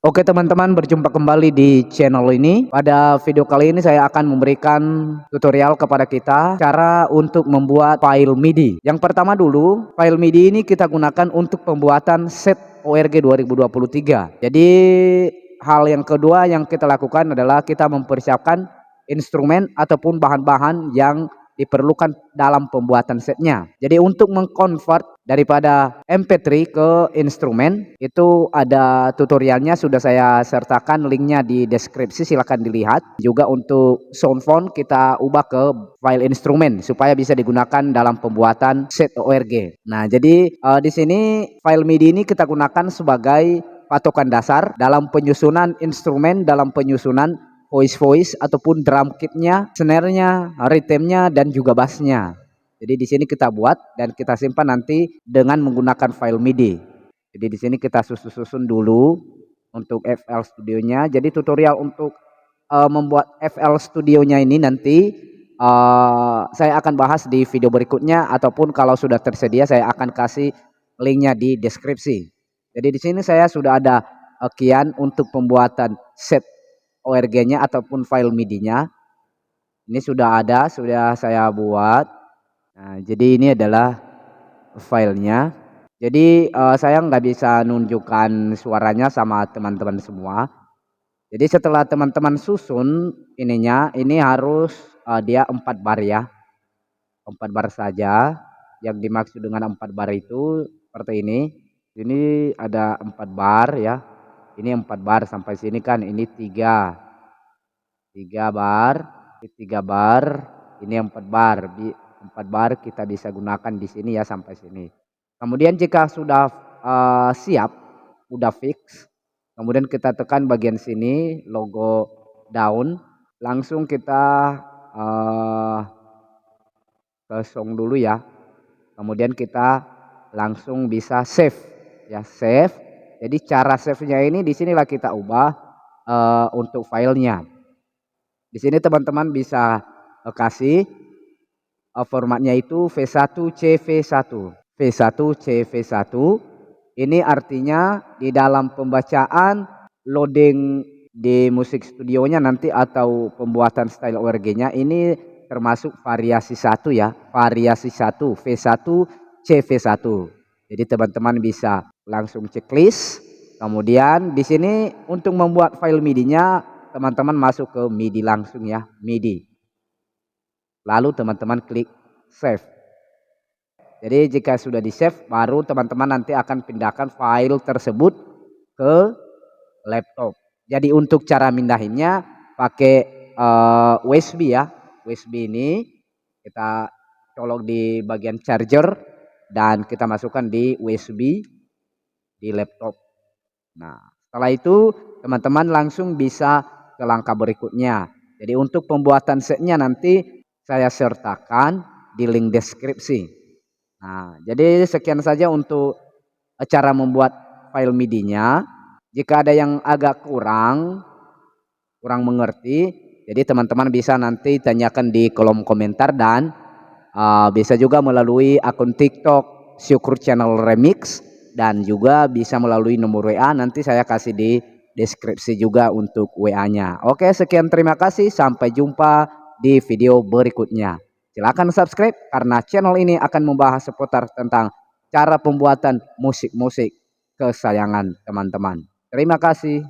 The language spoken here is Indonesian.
Oke teman-teman, berjumpa kembali di channel ini. Pada video kali ini saya akan memberikan tutorial kepada kita cara untuk membuat file MIDI. Yang pertama dulu, file MIDI ini kita gunakan untuk pembuatan set ORG 2023. Jadi hal yang kedua yang kita lakukan adalah kita mempersiapkan instrumen ataupun bahan-bahan yang diperlukan dalam pembuatan setnya. Jadi untuk mengkonvert daripada MP3 ke instrumen itu ada tutorialnya, sudah saya sertakan linknya di deskripsi, silahkan dilihat. Juga untuk sound font kita ubah ke file instrumen supaya bisa digunakan dalam pembuatan set ORG. Nah jadi di sini file MIDI ini kita gunakan sebagai patokan dasar dalam penyusunan instrumen, dalam penyusunan voice ataupun drum kitnya, snare-nya, rhythm-nya dan juga bass-nya. Jadi di sini kita buat dan kita simpan nanti dengan menggunakan file MIDI. Jadi di sini kita susun dulu untuk FL Studio-nya. Jadi tutorial untuk membuat FL Studio-nya ini nanti saya akan bahas di video berikutnya, ataupun kalau sudah tersedia saya akan kasih linknya di deskripsi. Jadi di sini saya sudah ada kian untuk pembuatan set ORG-nya ataupun file MIDI-nya. Ini sudah ada, sudah saya buat. Nah, jadi ini adalah filenya. Jadi saya nggak bisa nunjukkan suaranya sama teman-teman semua. Jadi setelah teman-teman susun ininya, ini harus dia 4 bar ya. 4 bar saja. Yang dimaksud dengan 4 bar itu seperti ini. Ini ada 4 bar ya. Ini 4 bar sampai sini kan, ini 3 bar, ini 3 bar, ini 4 bar. 4 bar kita bisa gunakan di sini ya sampai sini. Kemudian jika sudah siap, udah fix, kemudian kita tekan bagian sini logo down, langsung kita ke song dulu ya. Kemudian kita langsung bisa save ya, save. Jadi cara save-nya ini di sinilah kita ubah untuk filenya. Di sini teman-teman bisa kasih formatnya itu V1CV1. V1CV1 ini artinya di dalam pembacaan loading di musik studionya nanti atau pembuatan style ORG-nya ini termasuk variasi 1 ya, variasi 1 V1CV1. Jadi teman-teman bisa langsung checklist. Kemudian di sini untuk membuat file MIDI-nya teman-teman masuk ke MIDI langsung ya, MIDI. Lalu teman-teman klik save. Jadi jika sudah di save, baru teman-teman nanti akan pindahkan file tersebut ke laptop. Jadi untuk cara mindahinnya pakai USB ya. USB ini kita colok di bagian charger dan kita masukkan di USB di laptop. Nah, setelah itu teman-teman langsung bisa ke langkah berikutnya. Jadi untuk pembuatan setnya nanti saya sertakan di link deskripsi. Nah, jadi sekian saja untuk cara membuat file MIDI-nya. Jika ada yang agak kurang mengerti, jadi teman-teman bisa nanti tanyakan di kolom komentar, dan bisa juga melalui akun TikTok Syukur Channel Remix, dan juga bisa melalui nomor WA, nanti saya kasih di deskripsi juga untuk WA-nya. Oke, sekian, terima kasih, sampai jumpa di video berikutnya. Silakan subscribe karena channel ini akan membahas seputar tentang cara pembuatan musik-musik kesayangan teman-teman. Terima kasih.